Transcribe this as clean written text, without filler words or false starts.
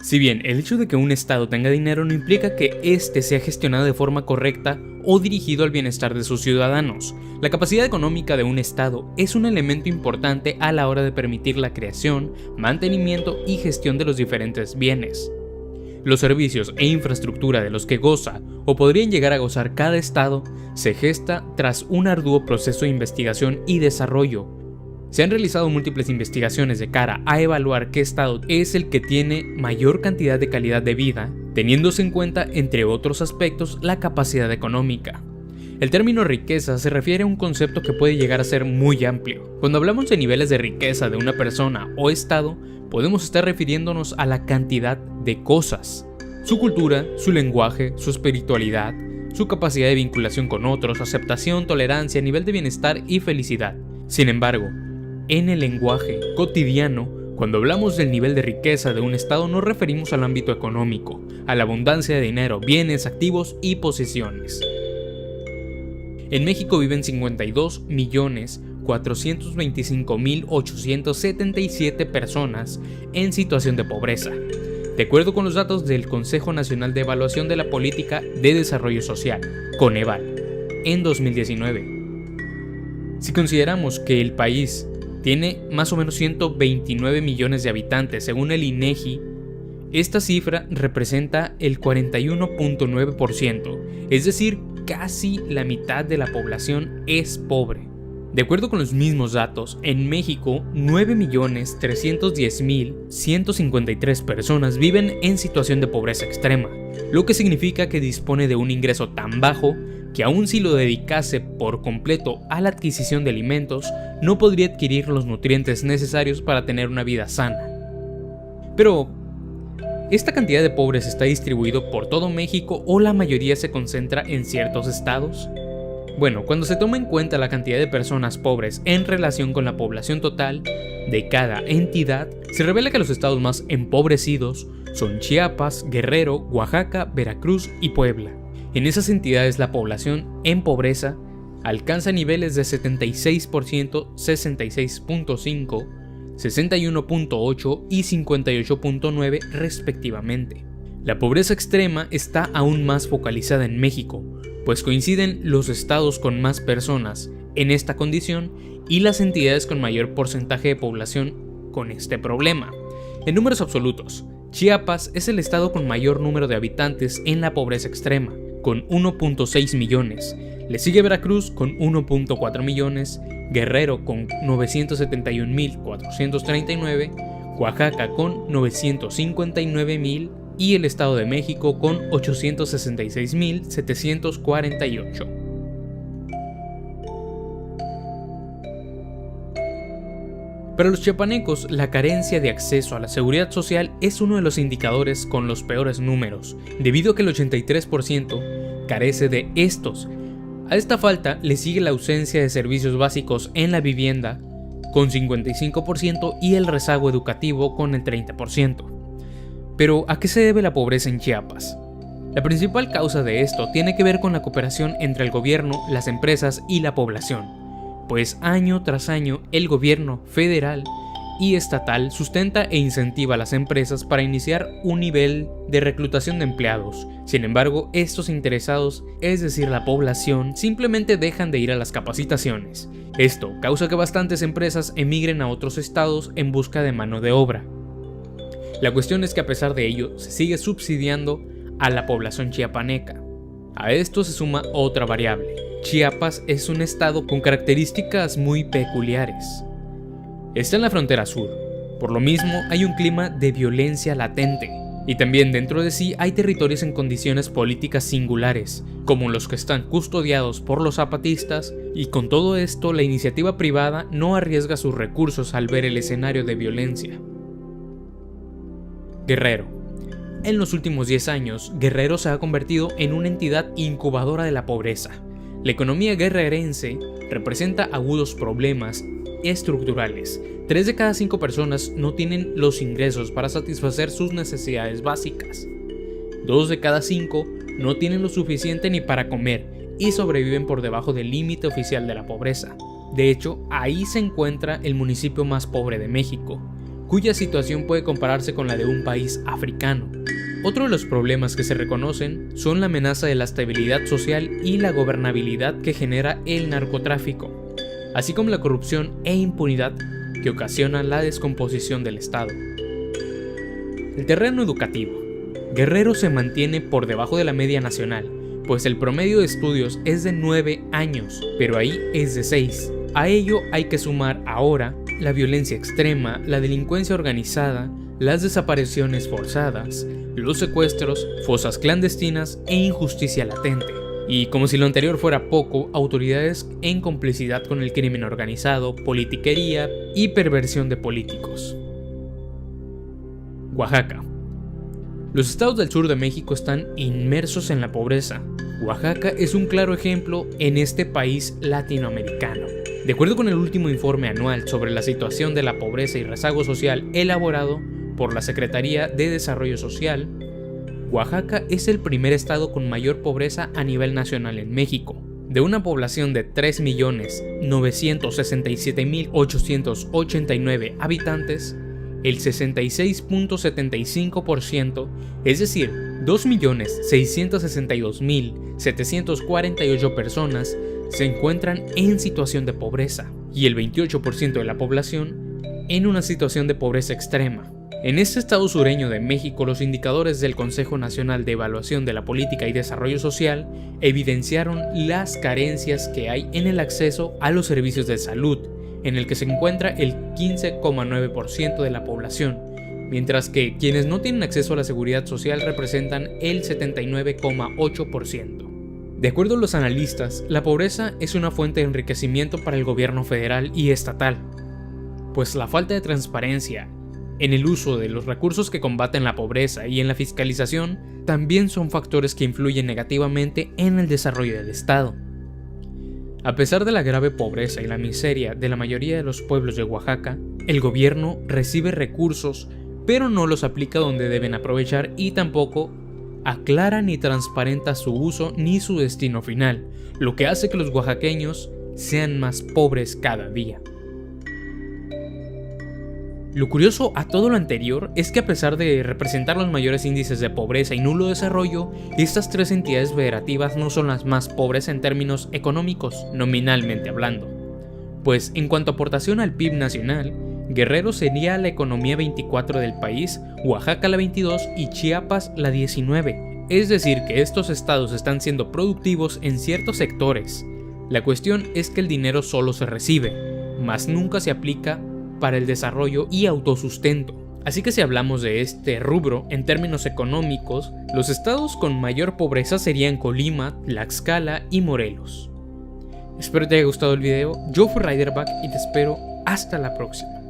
Si bien el hecho de que un estado tenga dinero no implica que éste sea gestionado de forma correcta o dirigido al bienestar de sus ciudadanos, la capacidad económica de un estado es un elemento importante a la hora de permitir la creación, mantenimiento y gestión de los diferentes bienes. Los servicios e infraestructura de los que goza o podrían llegar a gozar cada estado se gesta tras un arduo proceso de investigación y desarrollo. Se han realizado múltiples investigaciones de cara a evaluar qué estado es el que tiene mayor cantidad de calidad de vida, teniéndose en cuenta, entre otros aspectos, la capacidad económica. El término riqueza se refiere a un concepto que puede llegar a ser muy amplio. Cuando hablamos de niveles de riqueza de una persona o estado, podemos estar refiriéndonos a la cantidad de cosas, su cultura, su lenguaje, su espiritualidad, su capacidad de vinculación con otros, aceptación, tolerancia, nivel de bienestar y felicidad. Sin embargo, en el lenguaje cotidiano, cuando hablamos del nivel de riqueza de un estado nos referimos al ámbito económico, a la abundancia de dinero, bienes, activos y posesiones. En México viven 52.425.877 personas en situación de pobreza, de acuerdo con los datos del Consejo Nacional de Evaluación de la Política de Desarrollo Social, Coneval, en 2019. Si consideramos que el país tiene más o menos 129 millones de habitantes según el INEGI, esta cifra representa el 41.9%, es decir, casi la mitad de la población es pobre. De acuerdo con los mismos datos, en México 9.310.153 personas viven en situación de pobreza extrema, lo que significa que dispone de un ingreso tan bajo que aun si lo dedicase por completo a la adquisición de alimentos, no podría adquirir los nutrientes necesarios para tener una vida sana. Pero, ¿esta cantidad de pobres está distribuido por todo México o la mayoría se concentra en ciertos estados? Bueno, cuando se toma en cuenta la cantidad de personas pobres en relación con la población total de cada entidad, se revela que los estados más empobrecidos son Chiapas, Guerrero, Oaxaca, Veracruz y Puebla. En esas entidades la población en pobreza alcanza niveles de 76%, 66.5%, 61.8% y 58.9% respectivamente. La pobreza extrema está aún más focalizada en México, pues coinciden los estados con más personas en esta condición y las entidades con mayor porcentaje de población con este problema. En números absolutos, Chiapas es el estado con mayor número de habitantes en la pobreza extrema, con 1.6 millones. Le sigue Veracruz con 1.4 millones, Guerrero con 971.439, Oaxaca con 959.000 y el Estado de México con 866.748. Para los chiapanecos, la carencia de acceso a la seguridad social es uno de los indicadores con los peores números, debido a que el 83% carece de estos. A esta falta le sigue la ausencia de servicios básicos en la vivienda, con 55%, y el rezago educativo con el 30%. Pero, ¿a qué se debe la pobreza en Chiapas? La principal causa de esto tiene que ver con la cooperación entre el gobierno, las empresas y la población, pues año tras año el gobierno federal y estatal sustenta e incentiva a las empresas para iniciar un nivel de reclutación de empleados. Sin embargo, estos interesados, es decir, la población, simplemente dejan de ir a las capacitaciones. Esto causa que bastantes empresas emigren a otros estados en busca de mano de obra. La cuestión es que a pesar de ello, se sigue subsidiando a la población chiapaneca. A esto se suma otra variable. Chiapas es un estado con características muy peculiares. Está en la frontera sur, por lo mismo hay un clima de violencia latente, y también dentro de sí hay territorios en condiciones políticas singulares, como los que están custodiados por los zapatistas, y con todo esto la iniciativa privada no arriesga sus recursos al ver el escenario de violencia. Guerrero. En los últimos 10 años, Guerrero se ha convertido en una entidad incubadora de la pobreza. La economía guerrerense representa agudos problemas estructurales. 3 de cada 5 personas no tienen los ingresos para satisfacer sus necesidades básicas. 2 de cada 5 no tienen lo suficiente ni para comer y sobreviven por debajo del límite oficial de la pobreza. De hecho, ahí se encuentra el municipio más pobre de México, cuya situación puede compararse con la de un país africano. Otro de los problemas que se reconocen son la amenaza de la estabilidad social y la gobernabilidad que genera el narcotráfico, así como la corrupción e impunidad que ocasiona la descomposición del Estado. El terreno educativo. Guerrero se mantiene por debajo de la media nacional, pues el promedio de estudios es de 9 años, pero ahí es de 6. A ello hay que sumar ahora la violencia extrema, la delincuencia organizada, las desapariciones forzadas, los secuestros, fosas clandestinas e injusticia latente. Y como si lo anterior fuera poco, autoridades en complicidad con el crimen organizado, politiquería y perversión de políticos. Oaxaca. Los estados del sur de México están inmersos en la pobreza. Oaxaca es un claro ejemplo en este país latinoamericano. De acuerdo con el último informe anual sobre la situación de la pobreza y rezago social elaborado por la Secretaría de Desarrollo Social, Oaxaca es el primer estado con mayor pobreza a nivel nacional en México. De una población de 3.967.889 habitantes, el 66.75%, es decir, 2.662.748 personas, se encuentran en situación de pobreza, y el 28% de la población en una situación de pobreza extrema. En este estado sureño de México, los indicadores del Consejo Nacional de Evaluación de la Política y Desarrollo Social evidenciaron las carencias que hay en el acceso a los servicios de salud, en el que se encuentra el 15,9% de la población, mientras que quienes no tienen acceso a la seguridad social representan el 79,8%. De acuerdo a los analistas, la pobreza es una fuente de enriquecimiento para el gobierno federal y estatal, pues la falta de transparencia en el uso de los recursos que combaten la pobreza y en la fiscalización también son factores que influyen negativamente en el desarrollo del Estado. A pesar de la grave pobreza y la miseria de la mayoría de los pueblos de Oaxaca, el gobierno recibe recursos, pero no los aplica donde deben aprovechar y tampoco aclara ni transparenta su uso ni su destino final, lo que hace que los oaxaqueños sean más pobres cada día. Lo curioso a todo lo anterior es que a pesar de representar los mayores índices de pobreza y nulo desarrollo, estas tres entidades federativas no son las más pobres en términos económicos, nominalmente hablando. Pues en cuanto a aportación al PIB nacional, Guerrero sería la economía 24 del país, Oaxaca la 22 y Chiapas la 19. Es decir, que estos estados están siendo productivos en ciertos sectores. La cuestión es que el dinero solo se recibe, mas nunca se aplica para el desarrollo y autosustento. Así que si hablamos de este rubro en términos económicos, los estados con mayor pobreza serían Colima, Tlaxcala y Morelos. Espero te haya gustado el video, yo fui Riderback y te espero hasta la próxima.